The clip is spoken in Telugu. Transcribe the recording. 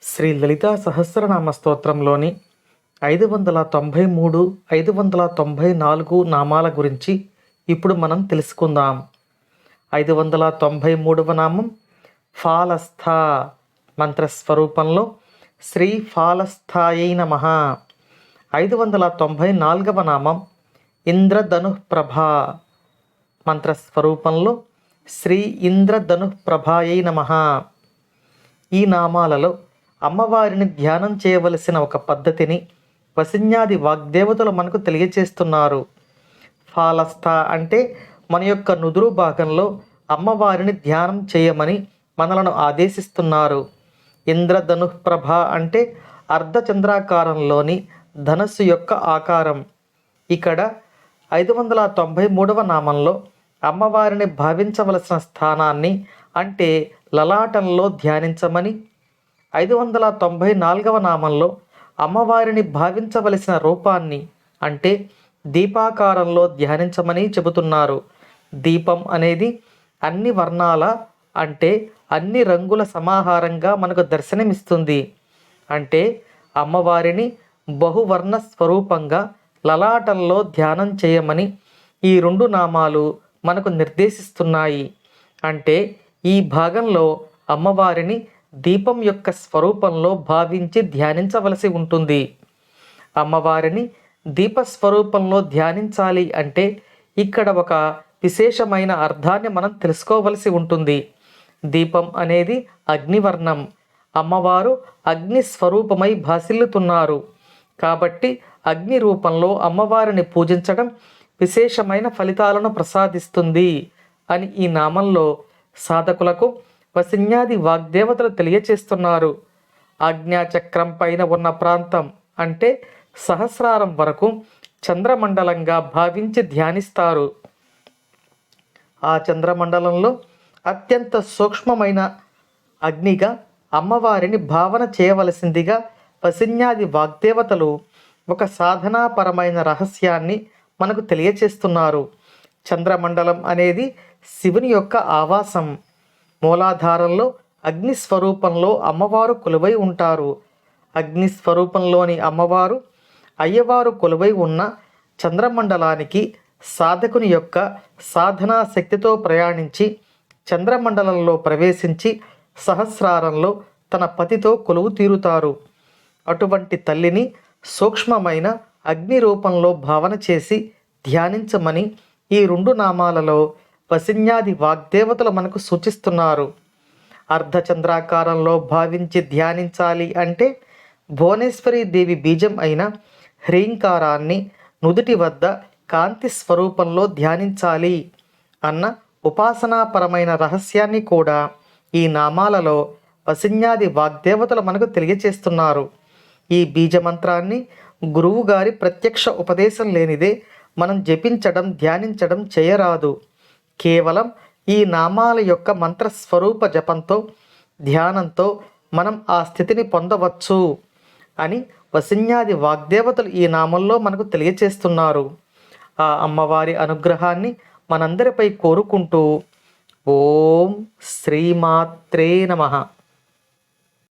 శ్రీ లలితా సహస్రనామ స్తోత్రంలోని 593, 594 నామాల గురించి ఇప్పుడు మనం తెలుసుకుందాం. 593వ నామం ఫాలస్థ. మంత్రస్వరూపంలో శ్రీ ఫాలస్థాయై నమః. 594వ నామం ఇంద్రధనుఃప్రభ. మంత్రస్వరూపంలో శ్రీ ఇంద్రధనుఃప్రభాయై నమః. ఈ నామాలలో అమ్మవారిని ధ్యానం చేయవలసిన ఒక పద్ధతిని వసిన్యాది వాగ్దేవతలు మనకు తెలియచేస్తున్నారు. ఫాలస్థ అంటే మన యొక్క నుదురు భాగంలో అమ్మవారిని ధ్యానం చేయమని మనలను ఆదేశిస్తున్నారు. ఇంద్రధనుఃప్రభ అంటే అర్ధచంద్రాకారంలోని ధనస్సు యొక్క ఆకారం. ఇక్కడ 593వ నామంలో అమ్మవారిని భావించవలసిన స్థానాన్ని అంటే లలాటంలో ధ్యానించమని, 594వ నామంలో అమ్మవారిని భావించవలసిన రూపాన్ని అంటే దీపాకారంలో ధ్యానించమని చెబుతున్నారు. దీపం అనేది అన్ని వర్ణాల అంటే అన్ని రంగుల సమాహారంగా మనకు దర్శనమిస్తుంది. అంటే అమ్మవారిని బహువర్ణ స్వరూపంగా లలాటంలో ధ్యానం చేయమని ఈ రెండు నామాలు మనకు నిర్దేశిస్తున్నాయి. అంటే ఈ భాగంలో అమ్మవారిని దీపం యొక్క స్వరూపంలో భావించి ధ్యానించవలసి ఉంటుంది. అమ్మవారిని దీపస్వరూపంలో ధ్యానించాలి అంటే ఇక్కడ ఒక విశేషమైన అర్థాన్ని మనం తెలుసుకోవలసి ఉంటుంది. దీపం అనేది అగ్నివర్ణం. అమ్మవారు అగ్ని స్వరూపమై భాసిల్లుతున్నారు. కాబట్టి అగ్ని రూపంలో అమ్మవారిని పూజించడం విశేషమైన ఫలితాలను ప్రసాదిస్తుంది అని ఈ నామంలో సాధకులకు వసిన్యాది వాగ్దేవతలు తెలియచేస్తున్నారు. ఆజ్ఞాచక్రం పైన ఉన్న ప్రాంతం అంటే సహస్రారం వరకు చంద్రమండలంగా భావించి ధ్యానిస్తారు. ఆ చంద్రమండలంలో అత్యంత సూక్ష్మమైన అగ్నిగా అమ్మవారిని భావన చేయవలసిందిగా వసిన్యాది వాగ్దేవతలు ఒక సాధనాపరమైన రహస్యాన్ని మనకు తెలియచేస్తున్నారు. చంద్రమండలం అనేది శివుని యొక్క ఆవాసం. మూలాధారంలో అగ్ని స్వరూపంలో అమ్మవారు కొలువై ఉంటారు. అగ్ని స్వరూపంలోని అమ్మవారు అయ్యవారు కొలువై ఉన్న చంద్రమండలానికి సాధకుని యొక్క సాధనా శక్తితో ప్రయాణించి చంద్రమండలంలో ప్రవేశించి సహస్రారంలో తన పతితో కొలువు తీరుతారు. అటువంటి తల్లిని సూక్ష్మమైన అగ్ని రూపంలో భావన చేసి ధ్యానించమని ఈ రెండు నామాలలో వసిన్యాది వాగ్దేవతలు మనకు సూచిస్తున్నారు. అర్ధచంద్రాకారంలో భావించి ధ్యానించాలి అంటే భువనేశ్వరీ దేవి బీజం అయిన హ్రీంకారాన్ని నుదుటి వద్ద కాంతి స్వరూపంలో ధ్యానించాలి అన్న ఉపాసనాపరమైన రహస్యాన్ని కూడా ఈ నామాలలో వసిన్యాది వాగ్దేవతలు మనకు తెలియచేస్తున్నారు. ఈ బీజమంత్రాన్ని గురువు గారి ప్రత్యక్ష ఉపదేశం లేనిదే మనం జపించడం ధ్యానించడం చేయరాదు. కేవలం ఈ నామాల యొక్క మంత్రస్వరూప జపంతో ధ్యానంతో మనం ఆ స్థితిని పొందవచ్చు అని వసిన్యాది వాగ్దేవతలు ఈ నామంలో మనకు తెలియచేస్తున్నారు. ఆ అమ్మవారి అనుగ్రహాన్ని మనందరిపై కోరుకుంటూ ఓం శ్రీమాత్రే నమః.